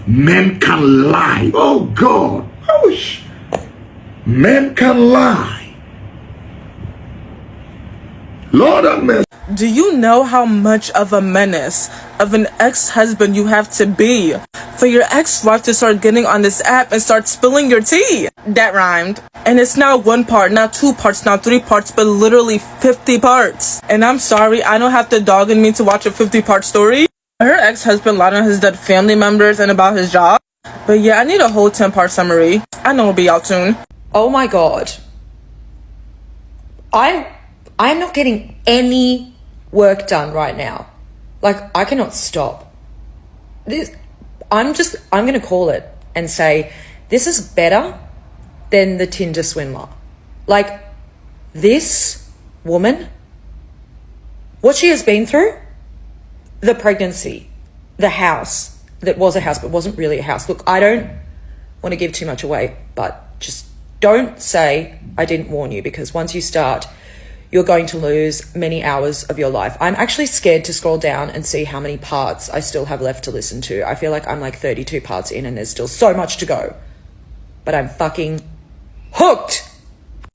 Men can lie. Oh God. Ouch. Men can lie. Lord have mercy. Do you know how much of a menace of an ex-husband you have to be for your ex-wife to start getting on this app and start spilling your tea? That rhymed. And it's not one part, not two parts, not three parts, but literally 50 parts. And I'm sorry, I don't have the dog in me to watch a 50-part story. Her ex-husband lied on his dead family members and about his job. But yeah, I need a whole 10-part summary. I know it'll be out soon. Oh my God. I'm not getting any work done right now. Like, I cannot stop. I'm going to call it and say, this is better than the Tinder swindler. Like, this woman, what she has been through, the pregnancy, the house that was a house but wasn't really a house. Look, I don't want to give too much away, but just don't say I didn't warn you, because once you start, you're going to lose many hours of your life. I'm actually scared to scroll down and see how many parts I still have left to listen to. I feel like I'm like 32 parts in and there's still so much to go. But I'm fucking hooked.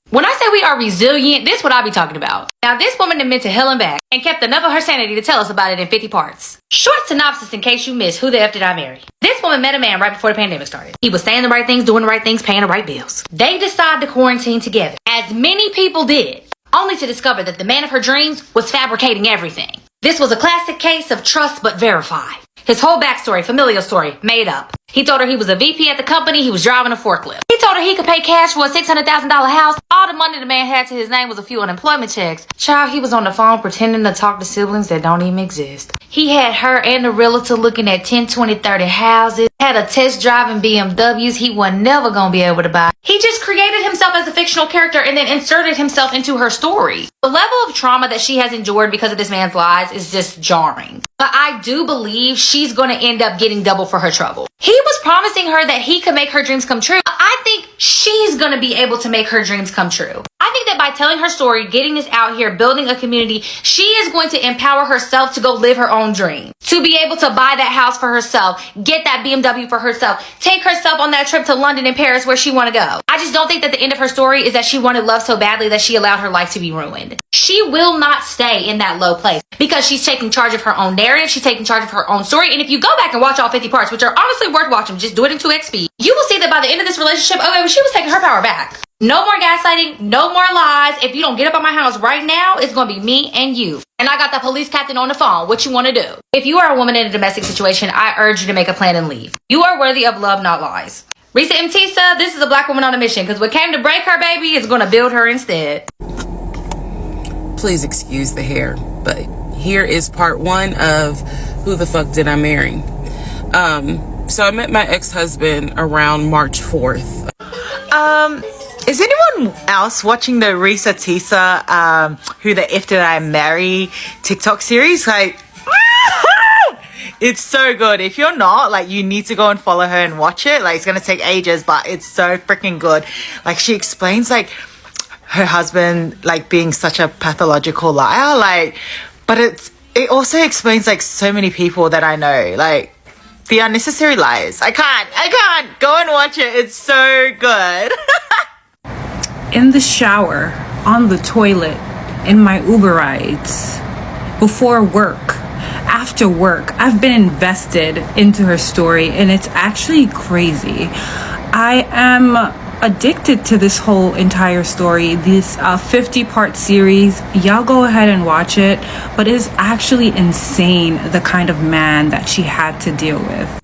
When I say we are resilient, this is what I be talking about. Now, this woman admitted to hell and back and kept enough of her sanity to tell us about it in 50 parts. Short synopsis in case you missed who the F did I marry. This woman met a man right before the pandemic started. He was saying the right things, doing the right things, paying the right bills. They decided to quarantine together, as many people did, only to discover that the man of her dreams was fabricating everything. This was a classic case of trust but verify. His whole backstory, familial story, made up. He told her he was a VP at the company, he was driving a forklift. He told her he could pay cash for a $600,000 house. All the money the man had to his name was a few unemployment checks. Child, he was on the phone pretending to talk to siblings that don't even exist. He had her and the realtor looking at 10, 20, 30 houses, had a test driving BMWs he was never gonna be able to buy. He just created himself as a fictional character and then inserted himself into her story. The level of trauma that she has endured because of this man's lies is just jarring. But I do believe she's gonna end up getting double for her trouble. He was promising her that he could make her dreams come true. I think she's gonna be able to make her dreams come true. I think that by telling her story, getting this out here, building a community, she is going to empower herself to go live her own dream. To be able to buy that house for herself, get that BMW for herself, take herself on that trip to London and Paris where she want to go. I just don't think that the end of her story is that she wanted love so badly that she allowed her life to be ruined. She will not stay in that low place because she's taking charge of her own narrative. She's taking charge of her own story. And if you go back and watch all 50 parts, which are honestly worth watching, just do it in 2x speed, you will see that by the end of this relationship, okay, well, she was taking her power back. No more gaslighting, no more lies. If you don't get up on my house right now, it's going to be me and you. And I got the police captain on the phone. What you want to do? If you are a woman in a domestic situation, I urge you to make a plan and leave. You are worthy of love, not lies. REESA and TESSA, this is a black woman on a mission, because what came to break her baby is going to build her instead. Please excuse the hair, but here is part one of Who the Fuck Did I Marry? So I met my ex-husband around March 4th. Is anyone else watching the REESA TESSA Who the F Did I Marry TikTok series? Like, it's so good. If you're not, like, you need to go and follow her and watch it. Like, it's gonna take ages, but it's so freaking good. Like, she explains, like, her husband, like, being such a pathological liar, like, but it also explains, like, so many people that I know, like, the unnecessary lies. I can't go and watch it. It's so good. In the shower, on the toilet, in my Uber rides, before work, after work, I've been invested into her story, and it's actually crazy. I am addicted to this whole entire story, this 50-part series. Y'all go ahead and watch it, but it's actually insane the kind of man that she had to deal with.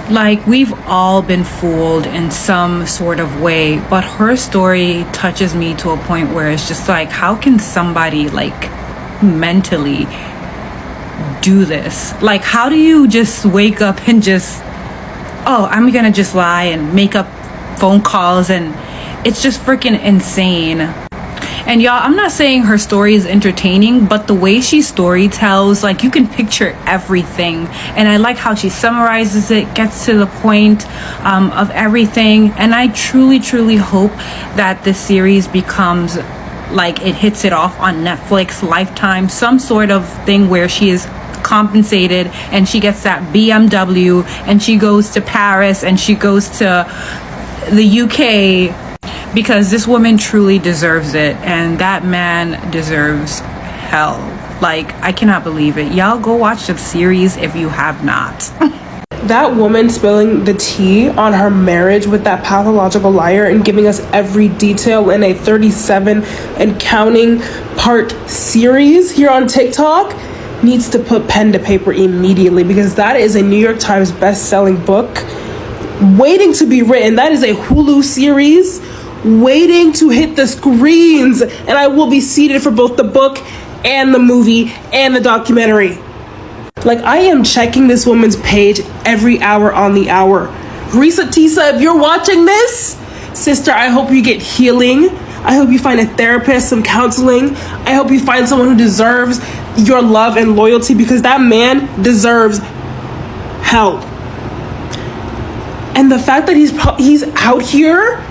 Like, we've all been fooled in some sort of way, but her story touches me to a point where it's just like, how can somebody, like, mentally do this? Like, how do you just wake up and just, oh, I'm gonna just lie and make up phone calls? And it's just freaking insane. And y'all, I'm not saying her story is entertaining, but the way she story tells, like, you can picture everything. And I like how she summarizes it, gets to the point of everything. And I truly, truly hope that this series becomes, like, it hits it off on Netflix, Lifetime, some sort of thing where she is compensated and she gets that BMW and she goes to Paris and she goes to the UK, because this woman truly deserves it and that man deserves hell. Like, I cannot believe it. Y'all go watch the series if you have not. That woman spilling the tea on her marriage with that pathological liar and giving us every detail in a 37 and counting part series here on TikTok needs to put pen to paper immediately, because that is a New York Times best-selling book waiting to be written. That is a Hulu series waiting to hit the screens, and I will be seated for both the book and the movie and the documentary. Like, I am checking this woman's page every hour on the hour. REESA Tessa, if you're watching this, sister, I hope you get healing. I hope you find a therapist, some counseling. I hope you find someone who deserves your love and loyalty, because that man deserves hell. And the fact that he's out here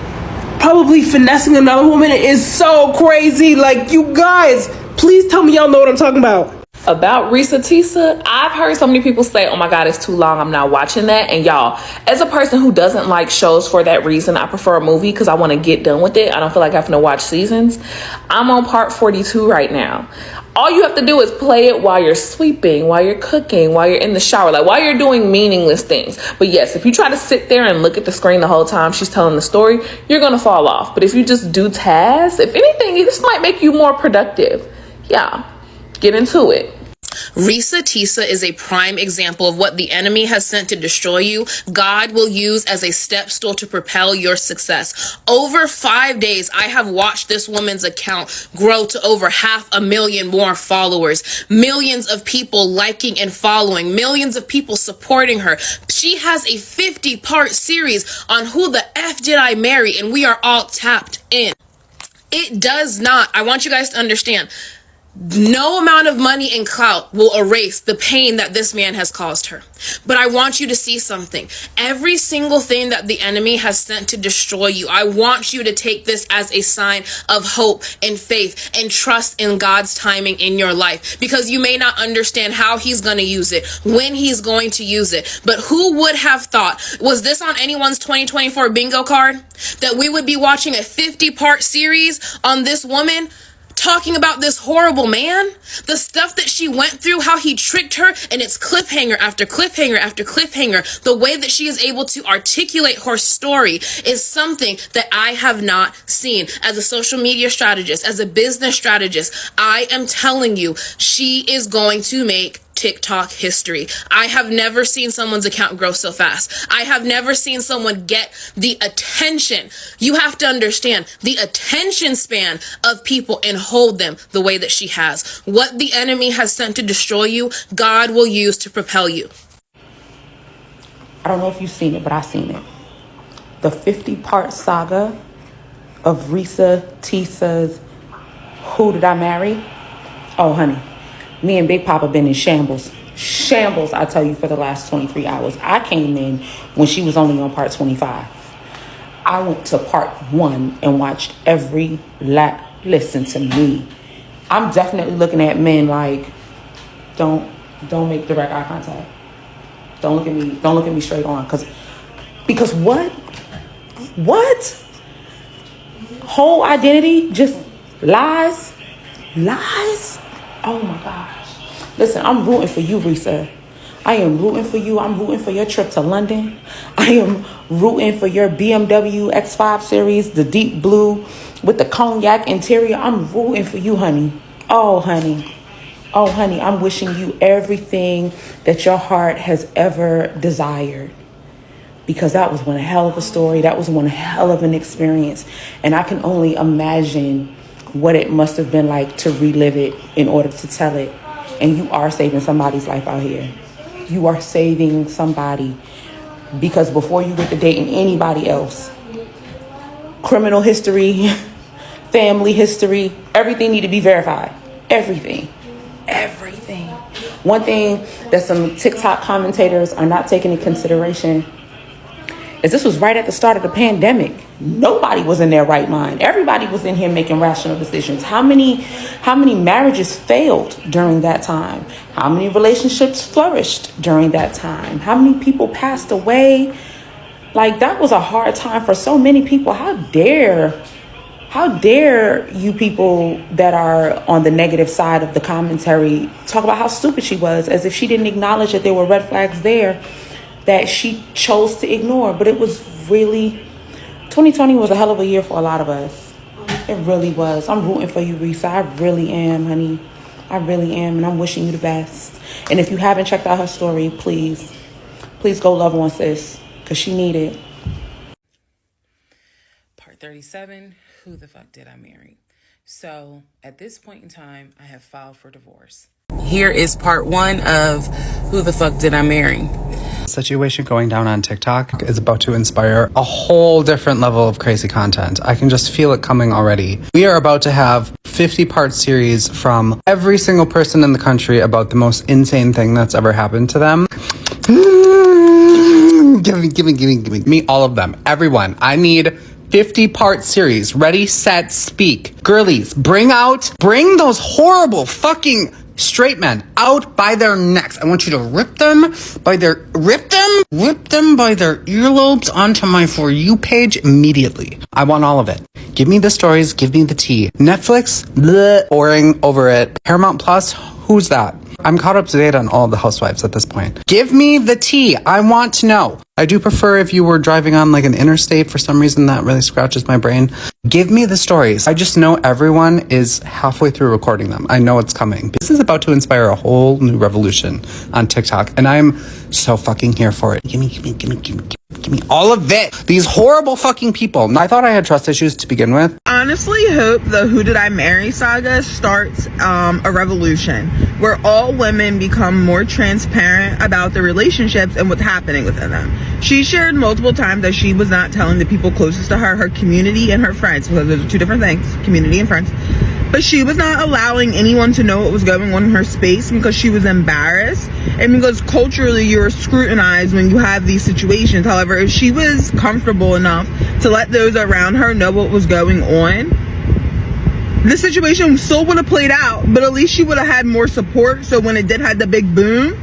probably finessing another woman is so crazy. Like, you guys, please tell me y'all know what I'm talking about. About REESA Tessa, I've heard so many people say, oh my God, it's too long, I'm not watching that. And y'all, as a person who doesn't like shows for that reason, I prefer a movie because I want to get done with it. I don't feel like having to watch seasons. I'm on part 42 right now. All you have to do is play it while you're sweeping, while you're cooking, while you're in the shower, like while you're doing meaningless things. But yes, if you try to sit there and look at the screen the whole time she's telling the story, you're going to fall off. But if you just do tasks, if anything, this might make you more productive. Yeah, get into it. REESA Tessa is a prime example of what the enemy has sent to destroy you, God will use as a step stool to propel your success. Over 5 days, I have watched this woman's account grow to over 500,000 more followers, millions of people liking and following, millions of people supporting her. She has a 50-part series on Who the F Did I Marry, and we are all tapped in. It does not, I want you guys to understand, no amount of money and clout will erase the pain that this man has caused her. But I want you to see something. Every single thing that the enemy has sent to destroy you, I want you to take this as a sign of hope and faith and trust in God's timing in your life. Because you may not understand how he's going to use it, when he's going to use it. But who would have thought, was this on anyone's 2024 bingo card, that we would be watching a 50-part series on this woman talking about this horrible man, the stuff that she went through, how he tricked her, and it's cliffhanger after cliffhanger after cliffhanger. The way that she is able to articulate her story is something that I have not seen. As a social media strategist, as a business strategist, I am telling you, she is going to make TikTok history. I have never seen someone's account grow so fast. I have never seen someone get the attention. You have to understand the attention span of people and hold them the way that she has. What the enemy has sent to destroy you, God will use to propel you. I don't know if you've seen it, but I've seen it. The 50-part saga of REESA Tessa's Who Did I Marry? Oh, honey. Me and Big Papa been in shambles. Shambles, I tell you, for the last 23 hours. I came in when she was only on part 25. I went to part 1 and watched every listen to me. I'm definitely looking at men like, don't make direct eye contact. Don't look at me. Don't look at me straight on. Because what? What? Whole identity just lies? Lies? Oh my gosh. Listen, I'm rooting for you, REESA. I am rooting for you. I'm rooting for your trip to London. I am rooting for your BMW X5 series, the deep blue with the cognac interior. I'm rooting for you, honey. Oh, honey. Oh, honey, I'm wishing you everything that your heart has ever desired. Because that was one hell of a story. That was one hell of an experience. And I can only imagine what it must have been like to relive it in order to tell it. And you are saving somebody's life out here. You are saving somebody, because before you get to dating anybody else, criminal history, family history, everything need to be verified. Everything. One thing that some TikTok commentators are not taking into consideration is this was right at the start of the pandemic. Nobody was in their right mind. Everybody was in here making rational decisions. How many marriages failed during that time? How many relationships flourished during that time? How many people passed away? Like, that was a hard time for so many people. How dare you people that are on the negative side of the commentary talk about how stupid she was, as if she didn't acknowledge that there were red flags there that she chose to ignore. But it was really, 2020 was a hell of a year for a lot of us. It really was. I'm rooting for you, REESA. I really am, honey. I really am, and I'm wishing you the best. And if you haven't checked out her story, please go love on sis, because she needed. Part 37. Who the fuck did I marry? So at this point in time, I have filed for divorce. Here is part 1 of Who the Fuck Did I Marry? Situation going down on TikTok is about to inspire a whole different level of crazy content. I can just feel it coming already. We are about to have 50-part series from every single person in the country about the most insane thing that's ever happened to them. Give me all of them. Everyone. I need 50-part series. Ready, set, speak. Girlies, bring those horrible fucking straight men out by their necks. I want you to rip them by their earlobes onto my For You page immediately. I want all of it. Give me the stories, give me the tea. Netflix, bleh, boring, over it. Paramount Plus, who's that? I'm caught up to date on all the housewives at this point. Give me the tea. I want to know. I do prefer if you were driving on like an interstate. For some reason, that really scratches my brain. Give me the stories. I just know everyone is halfway through recording them. I know it's coming. This is about to inspire a whole new revolution on TikTok, and I'm so fucking here for it. Give me all of it. These horrible fucking people. I thought I had trust issues to begin with. Honestly hope the Who Did I Marry saga starts a revolution where all women become more transparent about their relationships and what's happening within them. She shared multiple times that she was not telling the people closest to her community and her friends, because those are two different things, community and friends. But she was not allowing anyone to know what was going on in her space because she was embarrassed and because culturally you're scrutinized when you have these situations. However, if she was comfortable enough to let those around her know what was going on, the situation still would have played out, but at least she would have had more support. So when it did have the big boom,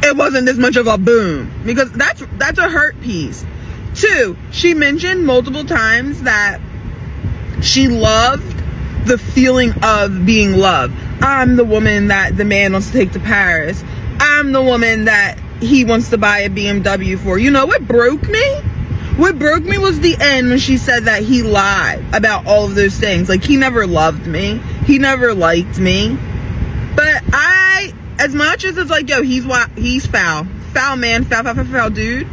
it wasn't this much of a boom, because that's a hurt piece. 2, she mentioned multiple times that she loved the feeling of being loved. I'm the woman that the man wants to take to Paris. I'm the woman that he wants to buy a BMW for. You know what broke me? What broke me was the end when she said that he lied about all of those things. Like, he never loved me. He never liked me. But as much as it's like, yo, he's foul. Foul man, foul dude.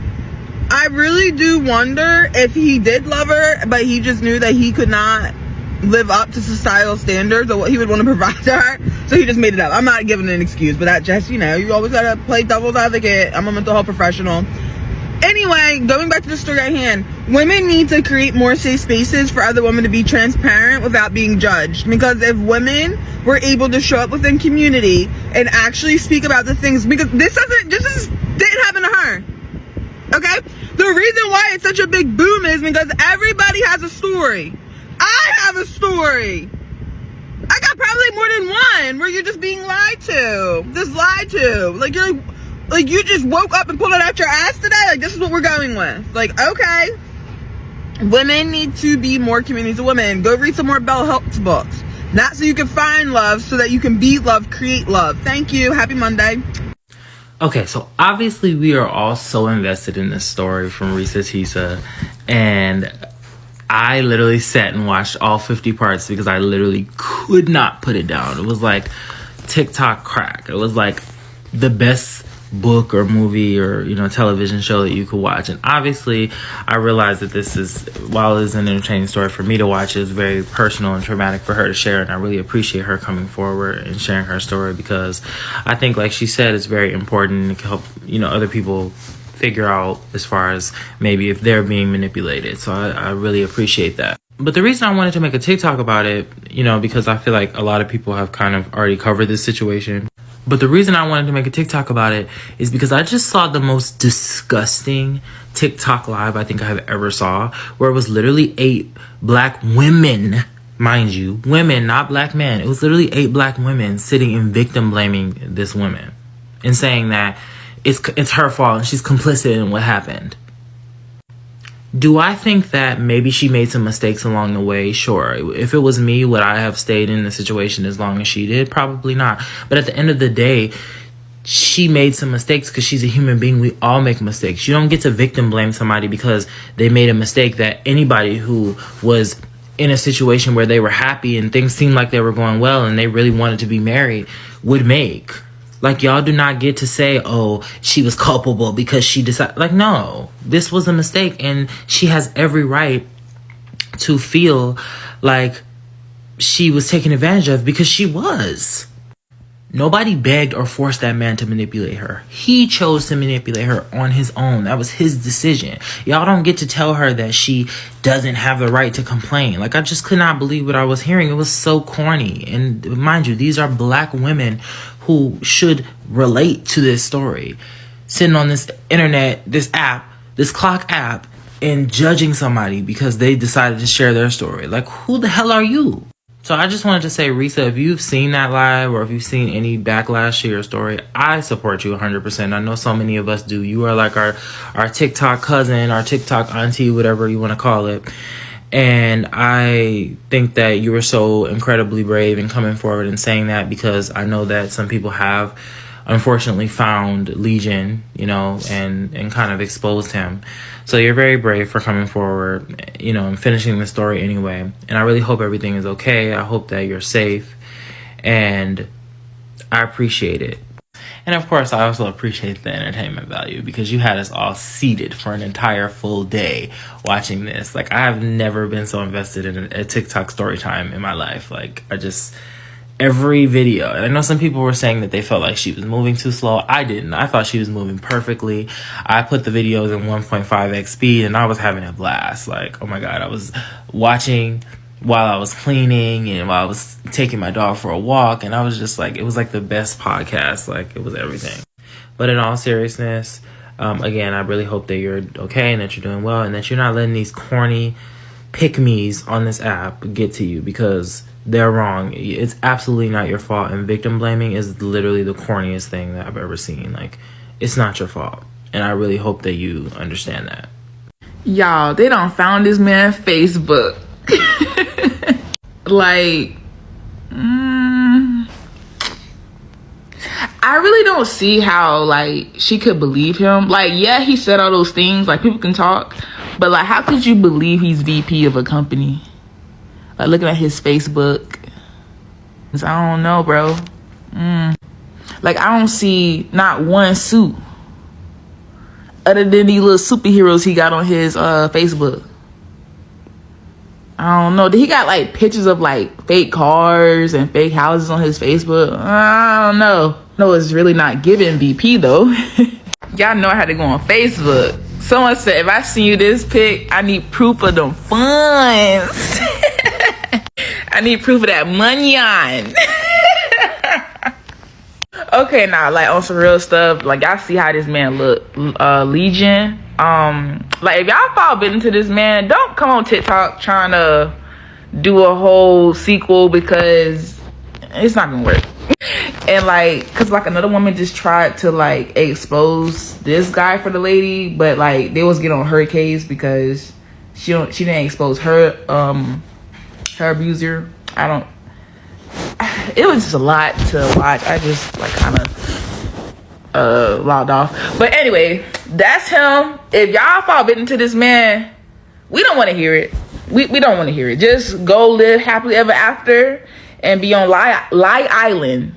I really do wonder if he did love her, but he just knew that he could not live up to societal standards or what he would want to provide to her, so he just made it up. I'm not giving an excuse, but that just, you always gotta play devil's advocate. I'm a mental health professional. Anyway, going back to the story at hand, women need to create more safe spaces for other women to be transparent without being judged. Because if women were able to show up within community and actually speak about the things, because this didn't happen to her. Okay? The reason why it's such a big boom is because everybody has a story. I have a story. I got probably more than one where you're just being lied to. Just lied to. Like, you're like you just woke up and pulled it out your ass today. Like, this is what we're going with. Like, okay. Women need to be more communities of women. Go read some more Bell Hooks books. Not so you can find love, so that you can be love, create love. Thank you. Happy Monday. Okay, so obviously we are all so invested in this story from REESA TESSA, and I literally sat and watched all 50 parts because I literally could not put it down. It was like TikTok crack. It was like the best book or movie or television show that you could watch. And obviously I realized that this is, while it is an entertaining story for me to watch, is very personal and traumatic for her to share, and I really appreciate her coming forward and sharing her story, because I think, like she said, it's very important to help other people figure out as far as maybe if they're being manipulated. So I really appreciate that. But the reason I wanted to make a TikTok about it, because I feel like a lot of people have kind of already covered this situation. But the reason I wanted to make a TikTok about it is because I just saw the most disgusting TikTok live I think I've ever saw, where it was literally 8 black women, mind you, women, not black men. It was literally 8 black women sitting and victim blaming this woman and saying that it's her fault and she's complicit in what happened. Do I think that maybe she made some mistakes along the way? Sure. If it was me, would I have stayed in the situation as long as she did? Probably not. But at the end of the day, she made some mistakes because she's a human being. We all make mistakes. You don't get to victim blame somebody because they made a mistake that anybody who was in a situation where they were happy and things seemed like they were going well and they really wanted to be married would make. Like, y'all do not get to say, oh, she was culpable because she decided. Like, no, this was a mistake. And she has every right to feel like she was taken advantage of because she was. Nobody begged or forced that man to manipulate her. He chose to manipulate her on his own. That was his decision. Y'all don't get to tell her that she doesn't have the right to complain. Like, I just could not believe what I was hearing. It was so corny. And mind you, these are black women who should relate to this story. Sitting on this internet, this app, this clock app, and judging somebody because they decided to share their story. Like, who the hell are you? So I just wanted to say, REESA, if you've seen that live or if you've seen any backlash to your story, I support you 100%. I know so many of us do. You are like our TikTok cousin, our TikTok auntie, whatever you want to call it. And I think that you were so incredibly brave in coming forward and saying that, because I know that some people have unfortunately found Legion, you know, and kind of exposed him. So you're very brave for coming forward, you know, and finishing the story anyway. And I really hope everything is okay. I hope that you're safe. And I appreciate it. And of course, I also appreciate the entertainment value, because you had us all seated for an entire full day watching this. Like, I have never been so invested in a TikTok story time in my life. Like, every video. And I know some people were saying that they felt like she was moving too slow. I didn't. I thought she was moving perfectly. I put the videos in 1.5x speed and I was having a blast. Like, oh my God, I was watching while I was cleaning and while I was taking my dog for a walk. And I was just like, it was like the best podcast. Like, it was everything. But in all seriousness, again, I really hope that you're okay and that you're doing well and that you're not letting these corny pick-me's on this app get to you, because they're wrong. It's absolutely not your fault. And victim blaming is literally the corniest thing that I've ever seen. Like, it's not your fault. And I really hope that you understand that. Y'all, they done found this man Facebook. Like, I really don't see how, like, she could believe him. Like, yeah, he said all those things. Like, people can talk. But, like, how could you believe he's VP of a company? Like, looking at his Facebook. I don't know, bro. Like, I don't see not one suit other than these little superheroes he got on his Facebook. I don't know. He got, like, pictures of, like, fake cars and fake houses on his Facebook. I don't know. No, it's really not giving VP, though. Y'all know I had to go on Facebook. Someone said, if I send you this pic, I need proof of them funds. I need proof of that money on. Okay, now, like, on some real stuff, like, y'all see how this man look. Legion. Like, if y'all fall bit into this man, don't come on TikTok trying to do a whole sequel, because it's not gonna work. And, like, cause, like, another woman just tried to, like, expose this guy for the lady, but, like, they was getting on her case because she didn't expose her her abuser. It was just a lot to watch. I just, like, kind of logged off. But anyway, that's him. If y'all fall bit into this man, we don't want to hear it. We don't want to hear it. Just go live happily ever after and be on Lie Island.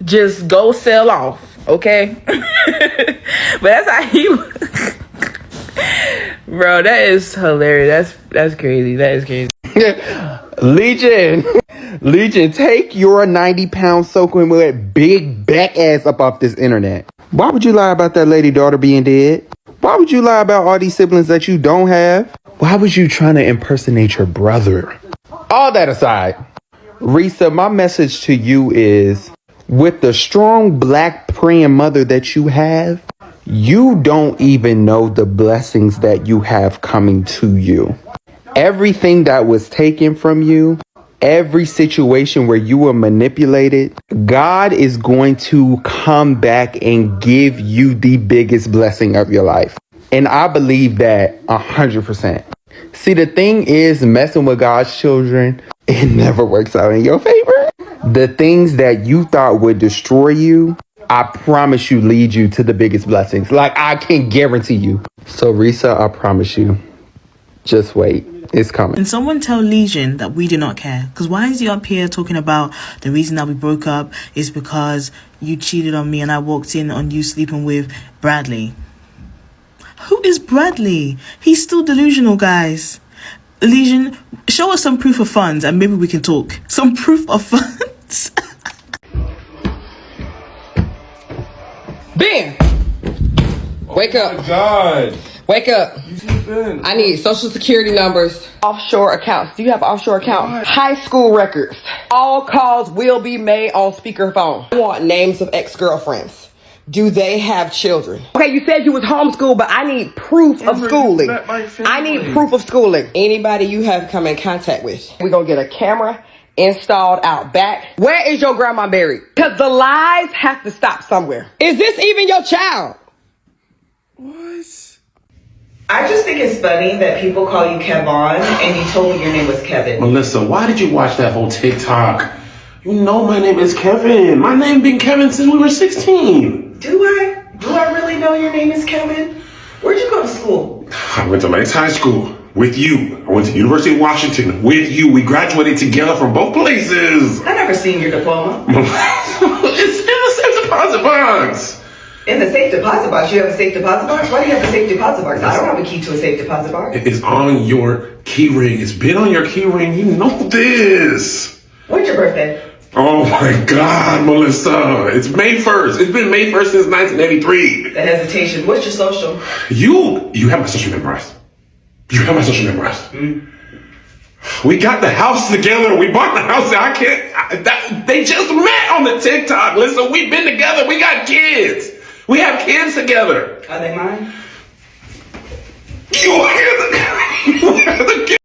Just go sell off, okay? But that's how he bro, that is hilarious. That's crazy. That is crazy. Legion, take your 90-pound soaking wet big back ass up off this internet. Why would you lie about that lady daughter being dead? Why would you lie about all these siblings that you don't have? Why was you trying to impersonate your brother? All that aside, REESA, my message to you is, with the strong black praying mother that you have, You don't even know the blessings that you have coming to you. Everything that was taken from you, every situation where you were manipulated, God is going to come back and give you the biggest blessing of your life. And I believe that 100%. See, the thing is, messing with God's children, it never works out in your favor. The things that you thought would destroy you, I promise you, lead you to the biggest blessings. Like, I can guarantee you. So, REESA, I promise you, just wait. It's coming. And someone tell Legion that we do not care. Because why is he up here talking about the reason that we broke up is because you cheated on me and I walked in on you sleeping with Bradley. Who is Bradley? He's still delusional, guys. Legion, show us some proof of funds and maybe we can talk. Some proof of funds. Ben! Wake up. Oh my God. Wake up. I need social security numbers. Offshore accounts. Do you have offshore accounts? High school records. All calls will be made on speakerphone. I want names of ex-girlfriends. Do they have children? Okay, you said you was homeschooled, but I need proof of schooling. I need proof of schooling. Anybody you have come in contact with. We're gonna get a camera installed out back. Where is your grandma buried? Because the lies have to stop somewhere. Is this even your child? I just think it's funny that people call you Kevon and you told me your name was Kevin. Melissa, why did you watch that whole TikTok? You know my name is Kevin. My name been Kevin since we were 16. Do I really know your name is Kevin? Where'd you go to school? I went to Lakes High School with you. I went to University of Washington with you. We graduated together from both places. I never seen your diploma. It's in the safe deposit box. In the safe deposit box? You have a safe deposit box? Why do you have a safe deposit box? I don't have a key to a safe deposit box. It's on your key ring. It's been on your key ring. You know this. When's your birthday? Oh my God, Melissa. It's May 1st. It's been May 1st since 1983. The hesitation. What's your social? You have my social memorized. You have my social memorized. We got the house together. We bought the house. They just met on the TikTok. Listen, we've been together. We got kids. We have kids together. Are they mine? You are the kids.